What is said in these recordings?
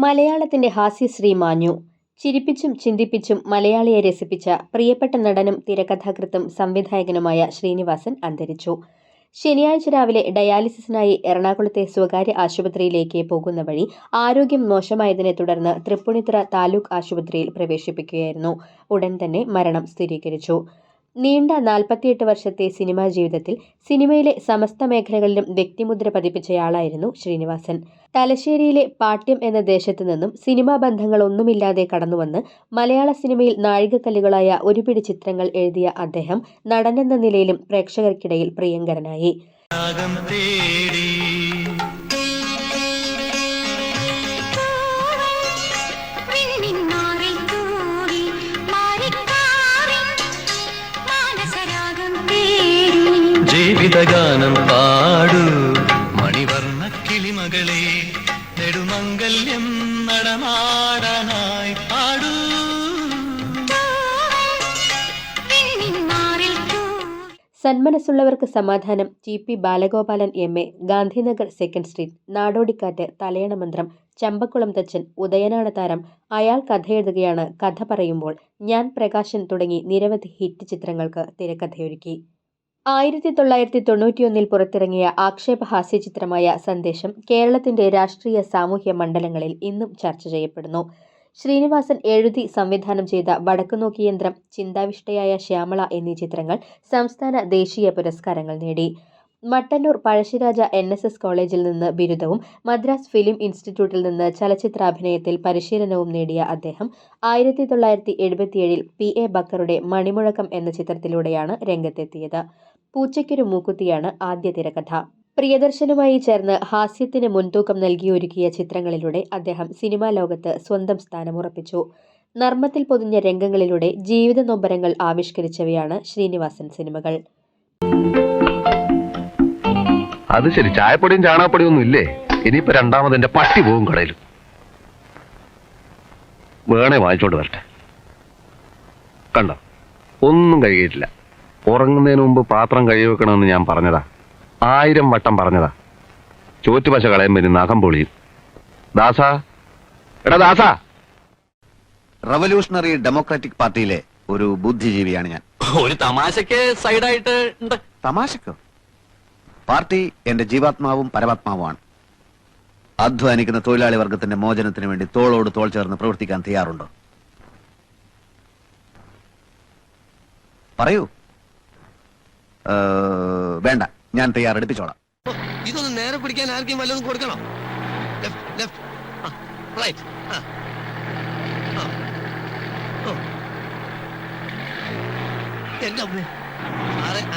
മലയാളത്തിന്റെ ഹാസ്യശ്രീ മാഞ്ഞു. ചിരിപ്പിച്ചും ചിന്തിപ്പിച്ചും മലയാളിയെ രസിപ്പിച്ച പ്രിയപ്പെട്ട നടനും തിരക്കഥാകൃത്തും സംവിധായകനുമായ ശ്രീനിവാസൻ അന്തരിച്ചു. ശനിയാഴ്ച രാവിലെ ഡയാലിസിസിനായി എറണാകുളത്തെ സ്വകാര്യ ആശുപത്രിയിലേക്ക് പോകുന്ന വഴി ആരോഗ്യം മോശമായതിനെ തുടർന്ന് തൃപ്പൂണിത്തുറ താലൂക്ക് ആശുപത്രിയിൽ പ്രവേശിപ്പിക്കുകയായിരുന്നു. ഉടൻ തന്നെ മരണം സ്ഥിരീകരിച്ചു. നീണ്ട 48 വർഷത്തെ സിനിമാ ജീവിതത്തിൽ സിനിമയിലെ സമസ്ത മേഖലകളിലും വ്യക്തിമുദ്ര പതിപ്പിച്ചയാളായിരുന്നു ശ്രീനിവാസൻ. തലശ്ശേരിയിലെ പാട്യം എന്ന ദേശത്തു നിന്നും സിനിമാ ബന്ധങ്ങളൊന്നുമില്ലാതെ കടന്നുവന്ന് മലയാള സിനിമയിൽ നാഴികക്കല്ലുകളായ ഒരുപിടി ചിത്രങ്ങൾ എഴുതിയ അദ്ദേഹം നടനെന്ന നിലയിലും പ്രേക്ഷകർക്കിടയിൽ പ്രിയങ്കരനായി. ജീവിതഗാനം പാടൂ മണിവർണ്ണ കിളിമകളെ, നെടുമംഗല്യം നടമാടാനായി പാടൂ. സന്മനസ്സുള്ളവർക്ക് സമാധാനം TP Balagopalan MA, Gandhinagar 2nd street, Nadodikkattu, Thalayanamanthram, Chambakkulam Thachan, Udayananu Tharam, അയാൾ കഥയെഴുതുകയാണ്, കഥ പറയുമ്പോൾ, ഞാൻ പ്രകാശൻ തുടങ്ങി നിരവധി ഹിറ്റ് ചിത്രങ്ങൾക്ക് തിരക്കഥയൊരുക്കി. 1991 പുറത്തിറങ്ങിയ ആക്ഷേപഹാസ്യ ചിത്രമായ സന്ദേശം കേരളത്തിന്റെ രാഷ്ട്രീയ സാമൂഹ്യ മണ്ഡലങ്ങളിൽ ഇന്നും ചർച്ച ചെയ്യപ്പെടുന്നു. ശ്രീനിവാസൻ എഴുതി സംവിധാനം ചെയ്ത വടക്കുനോക്കിയന്ത്രം, ചിന്താവിഷ്ടയായ ശ്യാമള എന്നീ ചിത്രങ്ങൾ സംസ്ഥാന ദേശീയ പുരസ്കാരങ്ങൾ നേടി. മട്ടന്നൂർ പഴശ്ശിരാജ NSS കോളേജിൽ നിന്ന് ബിരുദവും മദ്രാസ് ഫിലിം ഇൻസ്റ്റിറ്റ്യൂട്ടിൽ നിന്ന് ചലച്ചിത്രാഭിനയത്തിൽ പരിശീലനവും നേടിയ അദ്ദേഹം 1977 PA ബക്കറുടെ മണിമുഴക്കം എന്ന ചിത്രത്തിലൂടെയാണ് രംഗത്തെത്തിയത്. പൂച്ചയ്ക്കൊരു മൂക്കുത്തിയാണ് ആദ്യ തിരക്കഥ. പ്രിയദർശനുമായി ചേർന്ന് ഹാസ്യത്തിന് മുൻതൂക്കം നൽകിയൊരുക്കിയ ചിത്രങ്ങളിലൂടെ അദ്ദേഹം സിനിമാ ലോകത്ത് സ്വന്തം സ്ഥാനമുറപ്പിച്ചു. നർമ്മത്തിൽ പൊതിഞ്ഞ രംഗങ്ങളിലൂടെ ജീവിത നൊമ്പരങ്ങൾ ആവിഷ്കരിച്ചവയാണ് ശ്രീനിവാസൻ സിനിമകൾ. അത് ശരി, ചായപ്പൊടിയും ചാണകപ്പൊടിയും ഒന്നും ഇല്ലേ? ഇനിയിപ്പോ രണ്ടാമതെന്റെ പട്ടി പോകും കടയിൽ. വേണേ വാങ്ങിച്ചോണ്ട് വരട്ടെ. കണ്ടോ, ഒന്നും കഴുകിയിട്ടില്ല. ഉറങ്ങുന്നതിന് മുമ്പ് പാത്രം കഴുകി വെക്കണമെന്ന് ഞാൻ പറഞ്ഞതാ, 1000 വട്ടം പറഞ്ഞതാ. ചോറ്റുപശ കളയുമ്പോ ഇനി നഖം പൊളിയും. ദാസാ, എടാ ദാസാ. റവല്യൂഷണറി ഡെമോക്രാറ്റിക് പാർട്ടിയിലെ ഒരു ബുദ്ധിജീവിയാണ് ഞാൻ. ഒരു തമാശക്ക് സൈഡായിട്ട് ഉണ്ട്. തമാശക്കോ? പാർട്ടി എന്റെ ജീവാത്മാവും പരമാത്മാവുമാണ്. അധ്വാനിക്കുന്ന തൊഴിലാളി വർഗത്തിന്റെ മോചനത്തിന് വേണ്ടി തോളോട് തോൾ ചേർന്ന് പ്രവർത്തിക്കാൻ തയ്യാറുണ്ടോ? പറയൂ. വേണ്ട, ഞാൻ തയ്യാറെടുപ്പിച്ചോളാം. ഇതൊന്ന് നേരെ പിടിക്കാൻ ആർക്കും വല്ലതും കൊടുക്കണം.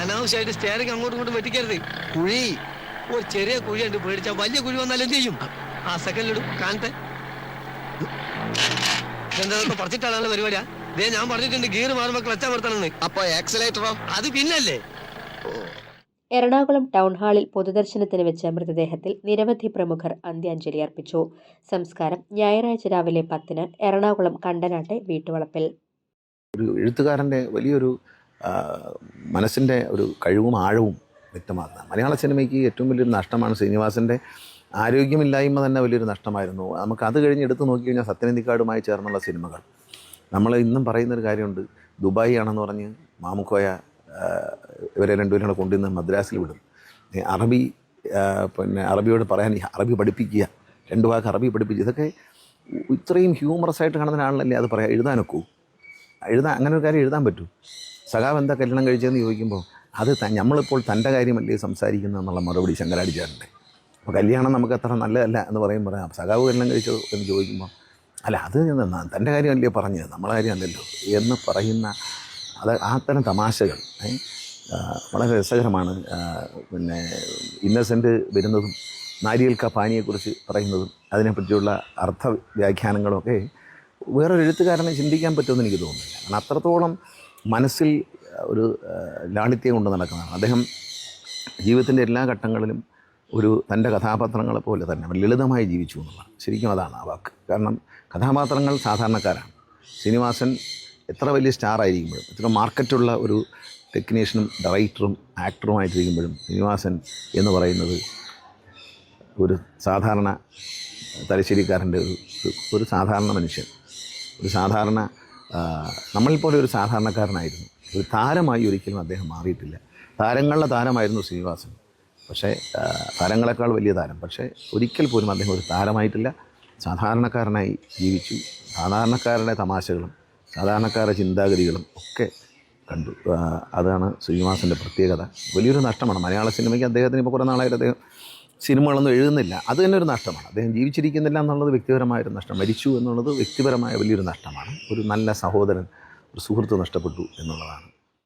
അനാവശ്യമായിട്ട് സ്റ്റേറിംഗ് അങ്ങോട്ടും ഇങ്ങോട്ടും വെട്ടിക്കരുത്. കുഴി, ഒരു ചെറിയ കുഴിയുണ്ട്, പേടിച്ചാ വലിയ കുഴി വന്നാൽ എന്ത് ചെയ്യും? ആ സെക്കൻഡിലിടും കാണത്തെ. എന്താ പറിച്ചിട്ടാണല്ലോ പരിപാടിയാ? ദേ ഞാൻ പറഞ്ഞിട്ടുണ്ട്, ഗിയർ മാറുമ്പോ ക്ലച്ച് അമർത്തണമെന്ന്. അപ്പൊ ആക്സിലേറ്ററോ? അത് പിന്നല്ലേ. എറണാകുളം ടൗൺ ഹാളിൽ പൊതുദർശനത്തിന് വെച്ച മൃതദേഹത്തിൽ നിരവധി പ്രമുഖർ അന്ത്യാഞ്ജലി അർപ്പിച്ചു. സംസ്കാരം ഞായറാഴ്ച രാവിലെ 10-ന് എറണാകുളം കണ്ടനാട്ടെ വീട്ടുവളപ്പിൽ. ഒരു എഴുത്തുകാരൻ്റെ വലിയൊരു മനസ്സിൻ്റെ ഒരു കഴിവും ആഴവും വ്യക്തമാക്കുന്ന മലയാള സിനിമയ്ക്ക് ഏറ്റവും വലിയൊരു നഷ്ടമാണ് ശ്രീനിവാസൻ്റെ ആരോഗ്യമില്ലായ്മ തന്നെ വലിയൊരു നഷ്ടമായിരുന്നു. നമുക്കത് കഴിഞ്ഞ് എടുത്ത് നോക്കിക്കഴിഞ്ഞാൽ സത്യനന്ദിക്കാടുമായി ചേർന്നുള്ള സിനിമകൾ, നമ്മൾ ഇന്നും പറയുന്നൊരു കാര്യമുണ്ട്, ദുബായ് ആണെന്ന് പറഞ്ഞ് മാമുക്കോയ ഇവരെ രണ്ടുപേരും കൂടെ കൊണ്ടുവന്ന് മദ്രാസിൽ വിടും. അറബി അറബിയോട് പറയാൻ അറബി പഠിപ്പിക്കുക, 2 വാക്ക് അറബി പഠിപ്പിക്കുക. ഇതൊക്കെ ഇത്രയും ഹ്യൂമറസ് ആയിട്ട് കാണുന്നതിനാണല്ലേ അത് പറയാം. എഴുതാനൊക്കൂ? അങ്ങനെ ഒരു കാര്യം എഴുതാൻ പറ്റൂ? സഖാവ് എന്താ കല്യാണം കഴിച്ചതെന്ന് ചോദിക്കുമ്പോൾ അത് നമ്മളിപ്പോൾ തൻ്റെ കാര്യമല്ലേ സംസാരിക്കുന്നത് എന്നുള്ള മറുപടി ശങ്കരാടിച്ചാറുണ്ട്. അപ്പോൾ കല്യാണം നമുക്ക് അത്ര നല്ലതല്ല എന്ന് പറയുമ്പോൾ സഖാവ് കല്യാണം കഴിച്ചോ എന്ന് ചോദിക്കുമ്പോൾ അല്ല, അത് തൻ്റെ കാര്യമല്ലേ പറഞ്ഞത്, നമ്മളെ കാര്യമല്ലല്ലോ എന്ന് പറയുന്ന അത്തരം തമാശകൾ വളരെ രസകരമാണ്. ഇന്നസെൻ്റ് വരുന്നതും നാരിയൽ കാ പാനിയെക്കുറിച്ച് പറയുന്നതും അതിനെപ്പറ്റിയുള്ള അർത്ഥവ്യാഖ്യാനങ്ങളുമൊക്കെ വേറൊരു എഴുത്തുകാരനെ ചിന്തിക്കാൻ പറ്റുമെന്ന് എനിക്ക് തോന്നുന്നില്ല. കാരണം അത്രത്തോളം മനസ്സിൽ ഒരു ലാളിത്യം കൊണ്ട് നടക്കുന്നതാണ് അദ്ദേഹം. ജീവിതത്തിൻ്റെ എല്ലാ ഘട്ടങ്ങളിലും തൻ്റെ കഥാപാത്രങ്ങളെ പോലെ തന്നെ ലളിതമായി ജീവിച്ചു എന്നുള്ളതാണ്. ശരിക്കും അതാണ് ആ വാക്ക്. കാരണം കഥാപാത്രങ്ങൾ സാധാരണക്കാരാണ്. ശ്രീനിവാസൻ എത്ര വലിയ സ്റ്റാർ ആയിരിക്കുമ്പോഴും, എത്ര മാർക്കറ്റുള്ള ഒരു ടെക്നീഷ്യനും ഡയറക്ടറും ആക്ടറുമായിട്ടിരിക്കുമ്പോഴും ശ്രീനിവാസൻ എന്ന് പറയുന്നത് ഒരു സാധാരണ തലശ്ശേരിക്കാരൻ്റെ ഒരു സാധാരണ മനുഷ്യൻ, ഒരു സാധാരണ നമ്മളിൽ പോലെ ഒരു സാധാരണക്കാരനായിരുന്നു. ഒരു താരമായി ഒരിക്കലും അദ്ദേഹം മാറിയിട്ടില്ല. താരങ്ങളുടെ താരമായിരുന്നു ശ്രീനിവാസൻ, പക്ഷേ താരങ്ങളെക്കാൾ വലിയ താരം. പക്ഷേ ഒരിക്കൽ പോലും അദ്ദേഹം ഒരു താരമായിട്ടില്ല. സാധാരണക്കാരനായി ജീവിച്ചു. സാധാരണക്കാരുടെ തമാശകളും സാധാരണക്കാരുടെ ചിന്താഗതികളും ഒക്കെ കണ്ടു. അതാണ് ശ്രീനിവാസൻ്റെ പ്രത്യേകത. വലിയൊരു നഷ്ടമാണ് മലയാള സിനിമയ്ക്ക്. അദ്ദേഹത്തിന് ഇപ്പോൾ കുറേ നാളായിട്ട് അദ്ദേഹം സിനിമകളൊന്നും എഴുതുന്നില്ല. അത് തന്നെ ഒരു നഷ്ടമാണ്. അദ്ദേഹം ജീവിച്ചിരിക്കുന്നില്ല എന്നുള്ളത് വ്യക്തിപരമായൊരു നഷ്ടം. മരിച്ചു എന്നുള്ളത് വ്യക്തിപരമായ വലിയൊരു നഷ്ടമാണ്. ഒരു നല്ല സഹോദരൻ, ഒരു സുഹൃത്ത് നഷ്ടപ്പെട്ടു എന്നുള്ളതാണ്.